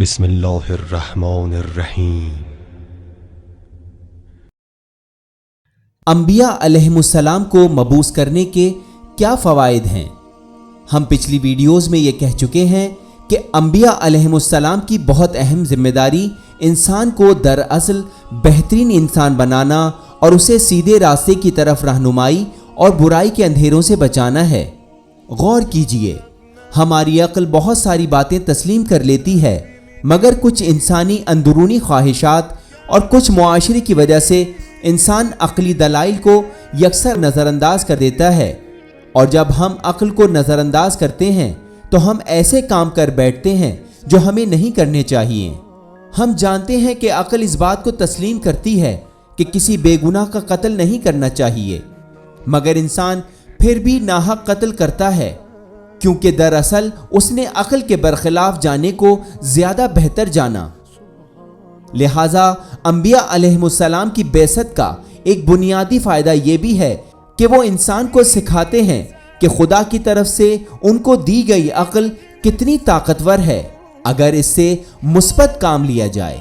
بسم اللہ الرحمن الرحیم۔ انبیاء علیہم السلام کو مبعوث کرنے کے کیا فوائد ہیں؟ ہم پچھلی ویڈیوز میں یہ کہہ چکے ہیں کہ انبیاء علیہم السلام کی بہت اہم ذمہ داری انسان کو دراصل بہترین انسان بنانا اور اسے سیدھے راستے کی طرف رہنمائی اور برائی کے اندھیروں سے بچانا ہے۔ غور کیجئے، ہماری عقل بہت ساری باتیں تسلیم کر لیتی ہے، مگر کچھ انسانی اندرونی خواہشات اور کچھ معاشرے کی وجہ سے انسان عقلی دلائل کو یکسر نظر انداز کر دیتا ہے، اور جب ہم عقل کو نظر انداز کرتے ہیں تو ہم ایسے کام کر بیٹھتے ہیں جو ہمیں نہیں کرنے چاہیے۔ ہم جانتے ہیں کہ عقل اس بات کو تسلیم کرتی ہے کہ کسی بے گناہ کا قتل نہیں کرنا چاہیے، مگر انسان پھر بھی ناحق قتل کرتا ہے، کیونکہ دراصل اس نے عقل کے برخلاف جانے کو زیادہ بہتر جانا۔ لہٰذا انبیاء علیہم السلام کی بعثت کا ایک بنیادی فائدہ یہ بھی ہے کہ وہ انسان کو سکھاتے ہیں کہ خدا کی طرف سے ان کو دی گئی عقل کتنی طاقتور ہے اگر اس سے مثبت کام لیا جائے۔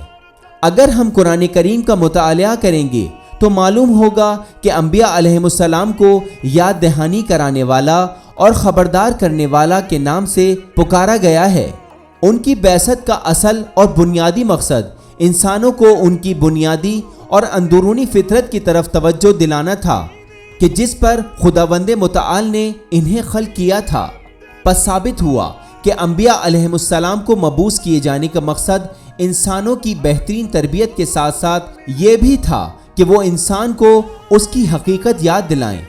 اگر ہم قرآن کریم کا مطالعہ کریں گے تو معلوم ہوگا کہ انبیاء علیہم السلام کو یاد دہانی کرانے والا اور خبردار کرنے والا کے نام سے پکارا گیا ہے۔ ان کی بعثت کا اصل اور بنیادی مقصد انسانوں کو ان کی بنیادی اور اندرونی فطرت کی طرف توجہ دلانا تھا کہ جس پر خداوند متعال نے انہیں خلق کیا تھا۔ پس ثابت ہوا کہ انبیاء علیہم السلام کو مبعوث کیے جانے کا مقصد انسانوں کی بہترین تربیت کے ساتھ ساتھ یہ بھی تھا کہ وہ انسان کو اس کی حقیقت یاد دلائیں۔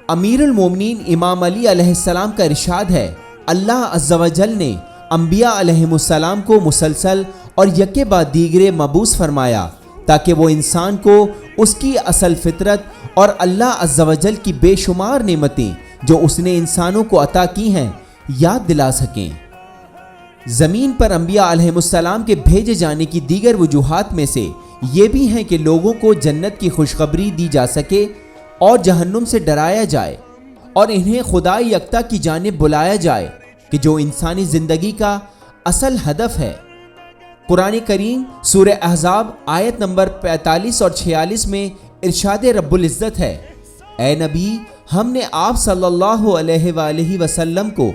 امیر المومنین امام علی علیہ السلام کا ارشاد ہے، اللہ عز و جل نے انبیاء علیہم السلام کو مسلسل اور یکے بعد دیگرے مبعوث فرمایا تاکہ وہ انسان کو اس کی اصل فطرت اور اللہ عز و جل کی بے شمار نعمتیں جو اس نے انسانوں کو عطا کی ہیں یاد دلا سکیں۔ زمین پر انبیاء علیہم السلام کے بھیجے جانے کی دیگر وجوہات میں سے یہ بھی ہیں کہ لوگوں کو جنت کی خوشخبری دی جا سکے اور جہنم سے ڈرایا جائے، اور انہیں خدا یکتا کی جانب بلایا جائے کہ جو انسانی زندگی کا اصل ہدف ہے۔ قرآن کریم سورہ احزاب آیت نمبر 45 اور 46 میں ارشاد رب العزت ہے، اے نبی، ہم نے آپ صلی اللہ علیہ وآلہ وسلم کو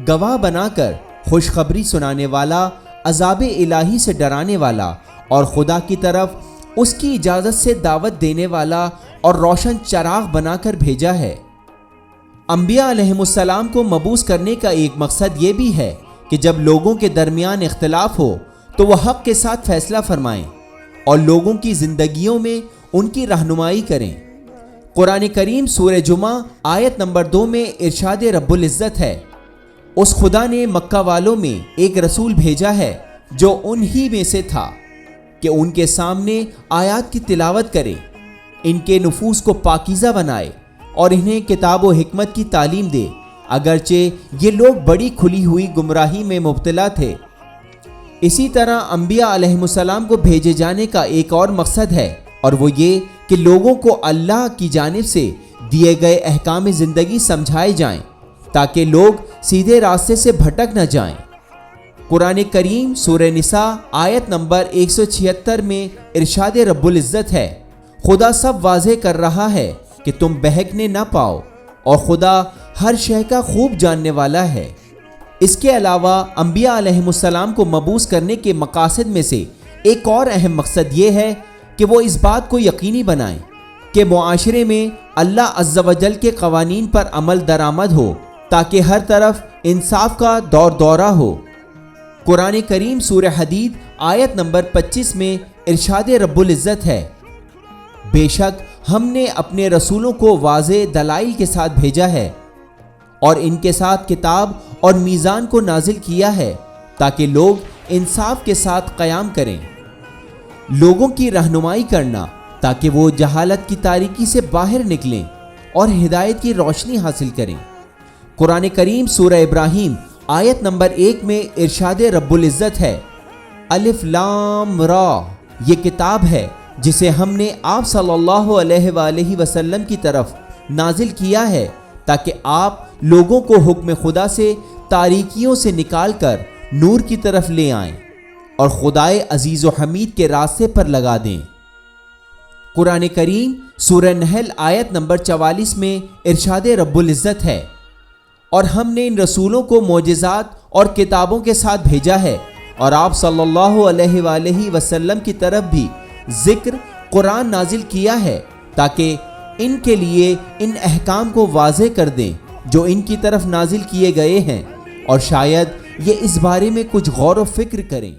گواہ بنا کر خوشخبری سنانے والا، عذاب الہی سے ڈرانے والا اور خدا کی طرف اس کی اجازت سے دعوت دینے والا اور روشن چراغ بنا کر بھیجا ہے۔ انبیاء علیہم السلام کو مبعوث کرنے کا ایک مقصد یہ بھی ہے کہ جب لوگوں کے درمیان اختلاف ہو تو وہ حق کے ساتھ فیصلہ فرمائیں اور لوگوں کی زندگیوں میں ان کی رہنمائی کریں۔ قرآن کریم سورہ جمعہ آیت نمبر 2 میں ارشاد رب العزت ہے، اس خدا نے مکہ والوں میں ایک رسول بھیجا ہے جو انہی میں سے تھا کہ ان کے سامنے آیات کی تلاوت کرے، ان کے نفوس کو پاکیزہ بنائے اور انہیں کتاب و حکمت کی تعلیم دے، اگرچہ یہ لوگ بڑی کھلی ہوئی گمراہی میں مبتلا تھے۔ اسی طرح انبیاء علیہم السلام کو بھیجے جانے کا ایک اور مقصد ہے، اور وہ یہ کہ لوگوں کو اللہ کی جانب سے دیے گئے احکام زندگی سمجھائے جائیں تاکہ لوگ سیدھے راستے سے بھٹک نہ جائیں۔ قرآن کریم سورہ نساء آیت نمبر 176 میں ارشاد رب العزت ہے، خدا سب واضح کر رہا ہے کہ تم بہکنے نہ پاؤ، اور خدا ہر شے کا خوب جاننے والا ہے۔ اس کے علاوہ انبیاء علیہم السلام کو مبعوث کرنے کے مقاصد میں سے ایک اور اہم مقصد یہ ہے کہ وہ اس بات کو یقینی بنائیں کہ معاشرے میں اللہ عز و جل کے قوانین پر عمل درآمد ہو تاکہ ہر طرف انصاف کا دور دورہ ہو۔ قرآن کریم سورہ حدید آیت نمبر 25 میں ارشاد رب العزت ہے، بے شک ہم نے اپنے رسولوں کو واضح دلائل کے ساتھ بھیجا ہے اور ان کے ساتھ کتاب اور میزان کو نازل کیا ہے تاکہ لوگ انصاف کے ساتھ قیام کریں، لوگوں کی رہنمائی کرنا تاکہ وہ جہالت کی تاریکی سے باہر نکلیں اور ہدایت کی روشنی حاصل کریں۔ قرآن کریم سورہ ابراہیم آیت نمبر 1 میں ارشاد رب العزت ہے، الف لام را، یہ کتاب ہے جسے ہم نے آپ صلی اللہ علیہ وآلہ وسلم کی طرف نازل کیا ہے تاکہ آپ لوگوں کو حکم خدا سے تاریکیوں سے نکال کر نور کی طرف لے آئیں اور خدائے عزیز و حمید کے راستے پر لگا دیں۔ قرآن کریم سورہ نحل آیت نمبر 44 میں ارشاد رب العزت ہے، اور ہم نے ان رسولوں کو معجزات اور کتابوں کے ساتھ بھیجا ہے، اور آپ صلی اللہ علیہ وآلہ وسلم کی طرف بھی ذکر قرآن نازل کیا ہے تاکہ ان کے لیے ان احکام کو واضح کر دیں جو ان کی طرف نازل کیے گئے ہیں، اور شاید یہ اس بارے میں کچھ غور و فکر کریں۔